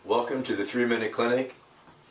Welcome to the 3-Minute Clinic.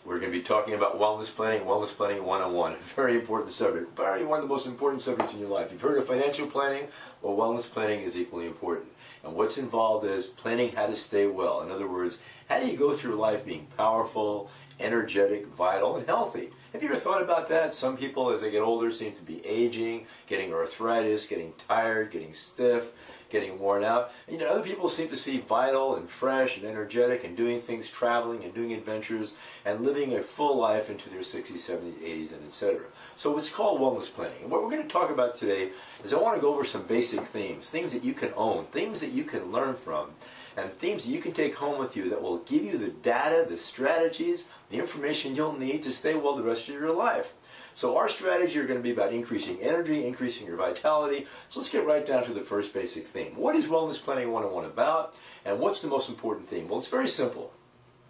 We're going to be talking about wellness planning 101. A very important subject, probably one of the most important subjects in your life. You've heard of financial planning, well, wellness planning is equally important. And what's involved is planning how to stay well. In other words, how do you go through life being powerful, energetic, vital, and healthy? Have you ever thought about that? Some people, as they get older, seem to be aging, getting arthritis, getting tired, getting stiff, getting worn out. And, other people seem to see vital and fresh and energetic and doing things, traveling and doing adventures and living a full life into their 60s, 70s, 80s, and etc. So it's called wellness planning. And what we're going to talk about today is I want to go over some basic themes, things that you can own, things that you can learn from, and themes that you can take home with you that will give you the data, the strategies, the information you'll need to stay well the rest of your life. So our strategy are going to be about increasing energy, increasing your vitality. So let's get right down to the first basic theme. What is Wellness Planning 101 about? And what's the most important theme? Well, it's very simple.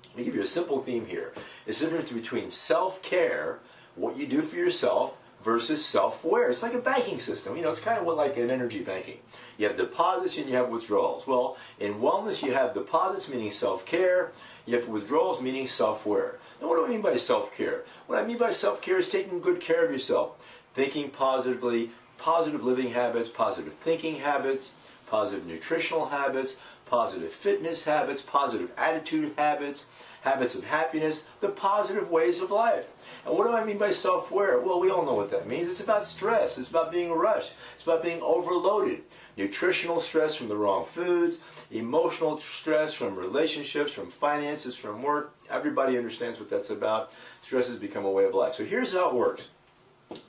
Let me give you a simple theme here. It's the difference between self-care, what you do for yourself, versus self-aware. It's like a banking system. It's kind of like an energy banking. You have deposits and you have withdrawals. Well, in wellness you have deposits, meaning self-care. You have withdrawals, meaning self-aware. Now, what do I mean by self-care? What I mean by self-care is taking good care of yourself. Thinking positively, positive living habits, positive thinking habits, positive nutritional habits, positive fitness habits, positive attitude habits, habits of happiness, the positive ways of life. And what do I mean by self-aware? Well, we all know what that means. It's about stress. It's about being rushed. It's about being overloaded. Nutritional stress from the wrong foods, emotional stress from relationships, from finances, from work. Everybody understands what that's about. Stress has become a way of life. So here's how it works.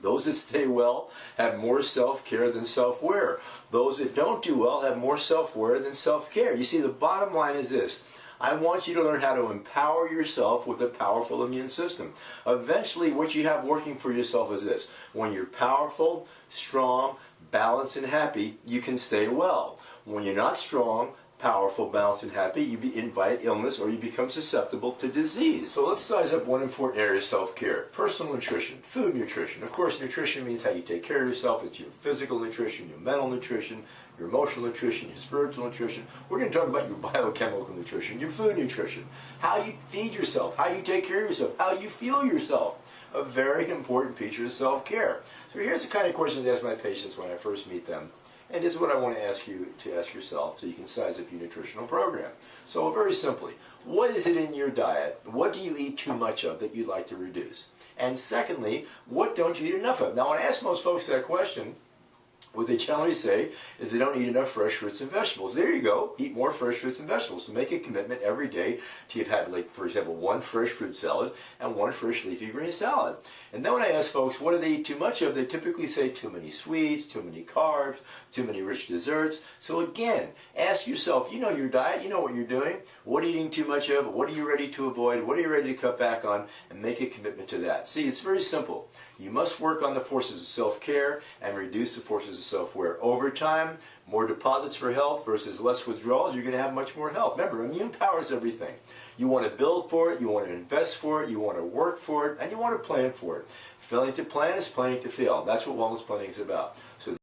Those that stay well have more self-care than self-aware. Those that don't do well have more self-aware than self-care. You see, the bottom line is this. I want you to learn how to empower yourself with a powerful immune system. Eventually, what you have working for yourself is this. When you're powerful, strong, balanced, and happy, you can stay well. When you're not strong, powerful, balanced, and happy, you invite illness or you become susceptible to disease. So let's size up one important area of self-care. Personal nutrition, food nutrition. Of course, nutrition means how you take care of yourself. It's your physical nutrition, your mental nutrition, your emotional nutrition, your spiritual nutrition. We're going to talk about your biochemical nutrition, your food nutrition, how you feed yourself, how you take care of yourself, how you feel yourself. A very important feature of self-care. So here's the kind of questions I ask my patients when I first meet them. And this is what I want to ask you to ask yourself so you can size up your nutritional program. So very simply, what is it in your diet? What do you eat too much of that you'd like to reduce? And secondly, what don't you eat enough of? Now, when I ask most folks that question, what they generally say is they don't eat enough fresh fruits and vegetables. There you go. Eat more fresh fruits and vegetables. Make a commitment every day to have, like, for example, one fresh fruit salad and one fresh leafy green salad. And then when I ask folks, what do they eat too much of, they typically say too many sweets, too many carbs, too many rich desserts. So again, ask yourself, you know your diet, you know what you're doing. What are you eating too much of? What are you ready to avoid? What are you ready to cut back on? And make a commitment to that. See, it's very simple. You must work on the forces of self-care and reduce the forces of self-aware. Over time, more deposits for health versus less withdrawals, you're going to have much more health. Remember, immune power is everything. You want to build for it, you want to invest for it, you want to work for it, and you want to plan for it. Failing to plan is planning to fail. That's what wellness planning is about. So